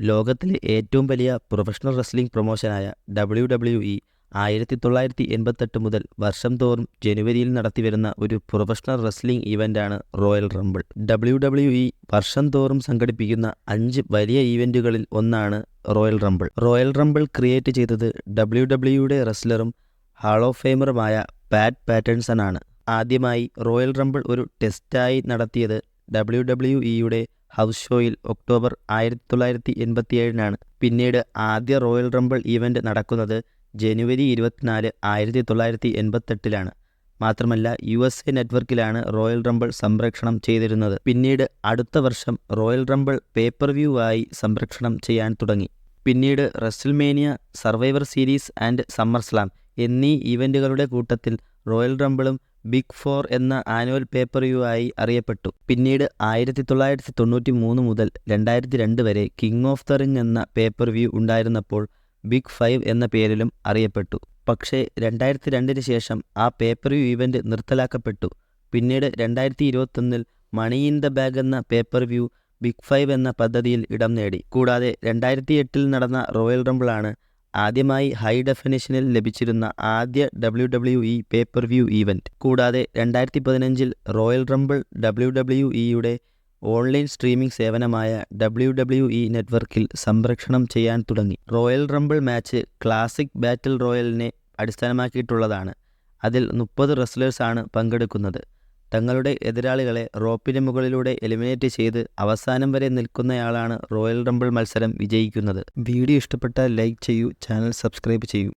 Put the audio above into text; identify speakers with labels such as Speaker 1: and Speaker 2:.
Speaker 1: ലോകത്തിലെ ഏറ്റവും വലിയ പ്രൊഫഷണൽ റെസ്ലിംഗ് പ്രൊമോഷനായ WWE 1988 മുതൽ വർഷം തോറും ജനുവരിയിൽ നടത്തിവരുന്ന ഒരു പ്രൊഫഷണൽ റെസ്ലിംഗ് ഇവൻ്റാണ് റോയൽ റംബിൾ. WWE വർഷം തോറും സംഘടിപ്പിക്കുന്ന 5 വലിയ ഈവൻ്റുകളിൽ ഒന്നാണ് റോയൽ റംബിൾ. റോയൽ റംബിൾ ക്രിയേറ്റ് ചെയ്തത് WWE റെസ്ലറും ഹാൾ ഓഫ് ഫെയിമറുമായ പാറ്റ് പാറ്റേഴ്സൺ ആണ്. ആദ്യമായി റോയൽ റംബിൾ ഒരു ടെസ്റ്റായി നടത്തിയത് WWE ഹൗസ് ഷോയിൽ ഒക്ടോബർ 1987 പിന്നീട് ആദ്യ റോയൽ റംബിൾ ഈവൻ്റ് നടക്കുന്നത് ജനുവരി 24, 1988 മാത്രമല്ല USA നെറ്റ്വർക്കിലാണ് റോയൽ റംബിൾ സംപ്രേഷണം ചെയ്തിരുന്നത്. പിന്നീട് അടുത്ത വർഷം റോയൽ റംബിൾ പേപ്പർ വ്യൂ ആയി സംപ്രേഷണം ചെയ്യാൻ തുടങ്ങി. പിന്നീട് റെസ്ൽമേനിയ, സർവൈവർ സീരീസ് ആൻഡ് സമ്മർസ്ലാം എന്നീ ഈവൻ്റുകളുടെ കൂട്ടത്തിൽ റോയൽ റംബിളും ബിഗ് 4 എന്ന ആനുവൽ പേപ്പർ വ്യൂ ആയി അറിയപ്പെട്ടു. പിന്നീട് 1993 മുതൽ 2002 വരെ കിങ് ഓഫ് ദ റിംഗ് എന്ന പേപ്പർ വ്യൂ ഉണ്ടായിരുന്നപ്പോൾ ബിഗ് 5 എന്ന പേരിലും അറിയപ്പെട്ടു. പക്ഷേ 2002 ശേഷം ആ പേപ്പർ വ്യൂ ഈവൻ്റ് നിർത്തലാക്കപ്പെട്ടു. പിന്നീട് 2021 മണി ഇൻ ദ ബാഗ് എന്ന പേപ്പർ വ്യൂ ബിഗ് 5 എന്ന പദ്ധതിയിൽ ഇടം നേടി. കൂടാതെ 2008 നടന്ന റോയൽ റംബിളാണ് ആദ്യമായി ഹൈ ഡെഫിനിഷനിൽ ലഭിച്ചിരുന്ന ആദ്യ WWE പേപ്പർ വ്യൂ ഈവൻ്റ്. കൂടാതെ 2015 റോയൽ റംബിൾ WWEയുടെ ഓൺലൈൻ സ്ട്രീമിംഗ് സേവനമായ WWE നെറ്റ്വർക്കിൽ സംപ്രേഷണം ചെയ്യാൻ തുടങ്ങി. Royal Rumble match classic battle റോയലിനെ അടിസ്ഥാനമാക്കിയിട്ടുള്ളതാണ്. അതിൽ 30 റെസ്ലേഴ്സാണ് പങ്കെടുക്കുന്നത്. തങ്ങളുടെ എതിരാളികളെ റോപ്പിന് മുകളിലൂടെ എലിമിനേറ്റ് ചെയ്ത് അവസാനം വരെ നിൽക്കുന്നയാളാണ് റോയൽ റംബിൾ മത്സരം വിജയിക്കുന്നത്. വീഡിയോ ഇഷ്ടപ്പെട്ടാൽ ലൈക്ക് ചെയ്യൂ, ചാനൽ സബ്സ്ക്രൈബ് ചെയ്യൂ.